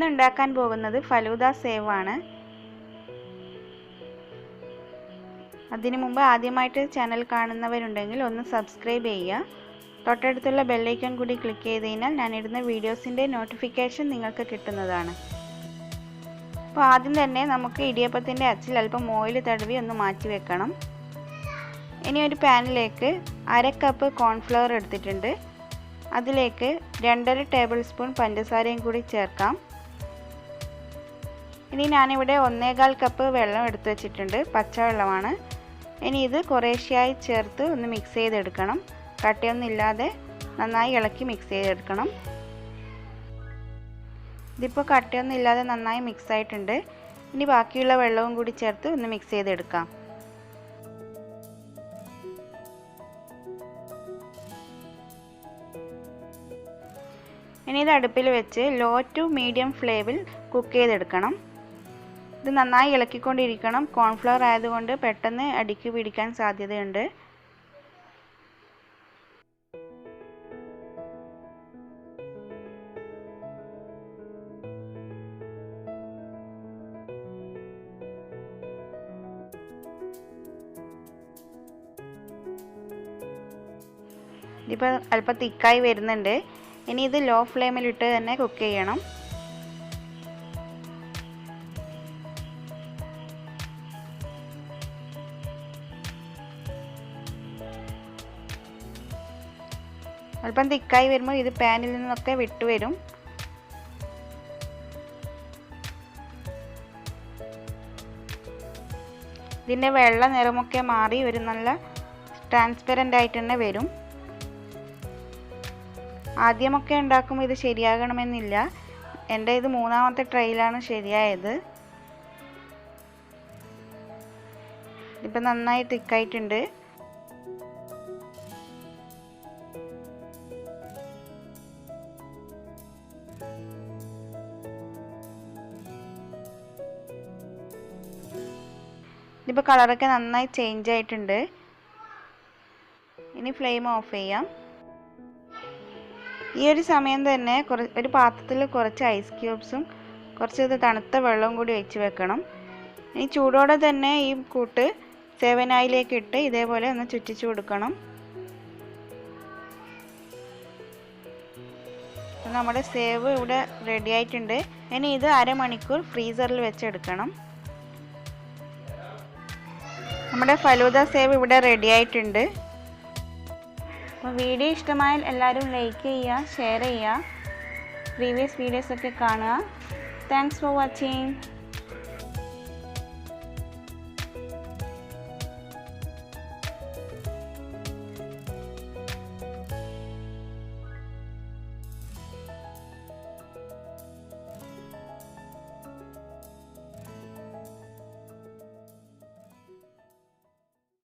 ഇന്ന് ഉണ്ടാക്കാൻ പോകുന്നത് ഫലൂദ സേവ് ആണ്. അതിനു മുമ്പ് ആദ്യമായിട്ട് ചാനൽ കാണുന്നവരുണ്ടെങ്കിൽ ഒന്ന് സബ്സ്ക്രൈബ് ചെയ്യുക. തൊട്ടടുത്തുള്ള ബെൽ ഐക്കൺ കൂടി ക്ലിക്ക് ചെയ്ത് കഴിഞ്ഞാൽ ഞാൻ ഇടുന്ന വീഡിയോസിൻ്റെ നോട്ടിഫിക്കേഷൻ നിങ്ങൾക്ക് കിട്ടുന്നതാണ്. അപ്പോൾ ആദ്യം തന്നെ നമുക്ക് ഇടിയപ്പത്തിൻ്റെ അച്ചിൽ അല്പം ഓയിൽ തടവി ഒന്ന് മാറ്റി വെക്കണം. ഇനി ഒരു പാനിലേക്ക് 1/2 കപ്പ് കോൺഫ്ലവർ എടുത്തിട്ടുണ്ട്. അതിലേക്ക് 2.5 ടേബിൾ സ്പൂൺ പഞ്ചസാരയും കൂടി ചേർക്കാം. ഇനി ഞാനിവിടെ 1/4 കപ്പ് വെള്ളം എടുത്തു വെച്ചിട്ടുണ്ട്, പച്ചവെള്ളമാണ്. ഇനി ഇത് കുറേശ്ശെയായി ചേർത്ത് ഒന്ന് മിക്സ് ചെയ്തെടുക്കണം. കട്ടയൊന്നും ഇല്ലാതെ നന്നായി ഇളക്കി മിക്സ് ചെയ്തെടുക്കണം. ഇതിപ്പോൾ കട്ടയൊന്നും ഇല്ലാതെ നന്നായി മിക്സ് ആയിട്ടുണ്ട്. ഇനി ബാക്കിയുള്ള വെള്ളവും കൂടി ചേർത്ത് ഒന്ന് മിക്സ് ചെയ്തെടുക്കാം. ഇനി ഇത് അടുപ്പിൽ വെച്ച് ലോ ടു മീഡിയം ഫ്ലെയിമിൽ കുക്ക് ചെയ്തെടുക്കണം. ഇത് നന്നായി ഇളക്കിക്കൊണ്ടിരിക്കണം. കോൺഫ്ലവർ ആയതുകൊണ്ട് പെട്ടെന്ന് അടിക്ക് പിടിക്കാൻ സാധ്യതയുണ്ട്. ഇതിപ്പോൾ അല്പം തിക്കായി വരുന്നുണ്ട്. ഇനി ഇത് ലോ ഫ്ലെയിമിലിട്ട് തന്നെ കുക്ക് ചെയ്യണം. അല്പം തിക്കായി വരുമ്പോൾ ഇത് പാനിൽ നിന്നൊക്കെ വിട്ടു വരും. ഇതിൻ്റെ വെള്ള നിറമൊക്കെ മാറി ഒരു നല്ല ട്രാൻസ്പെറൻ്റ് ആയിട്ട് തന്നെ വരും. ആദ്യമൊക്കെ ഉണ്ടാക്കുമ്പോൾ ഇത് ശരിയാകണമെന്നില്ല. എൻ്റെ ഇത് 3ാമത്തെ ട്രൈയിലാണ് ശരിയായത്. ഇപ്പം നന്നായി തിക്കായിട്ടുണ്ട്. ഇതിപ്പോൾ കളറൊക്കെ നന്നായി ചേഞ്ച് ആയിട്ടുണ്ട്. ഇനി ഫ്ലെയിം ഓഫ് ചെയ്യാം. ഈ ഒരു സമയം തന്നെ ഒരു പാത്രത്തിൽ കുറച്ച് ഐസ് ക്യൂബ്സും കുറച്ച് തണുത്ത വെള്ളവും കൂടി ഒഴിച്ച് വെക്കണം. ഇനി ചൂടോടെ തന്നെ ഈ കൂട്ട് സേവനായിലേക്ക് ഇട്ട് ഇതേപോലെ ഒന്ന് ചുറ്റിച്ചു കൊടുക്കണം. നമ്മുടെ സേവ് ഇവിടെ റെഡി ആയിട്ടുണ്ട്. ഇനി ഇത് അരമണിക്കൂർ ഫ്രീസറിൽ വെച്ചെടുക്കണം. നമ്മുടെ ഫലൂദ സേവ് ഇവിടെ റെഡി ആയിട്ടുണ്ട്. അപ്പോൾ വീഡിയോ ഇഷ്ടമായാൽ എല്ലാവരും ലൈക്ക് ചെയ്യുക, ഷെയർ ചെയ്യുക, പ്രീവിയസ് വീഡിയോസൊക്കെ കാണുക. Thanks for watching.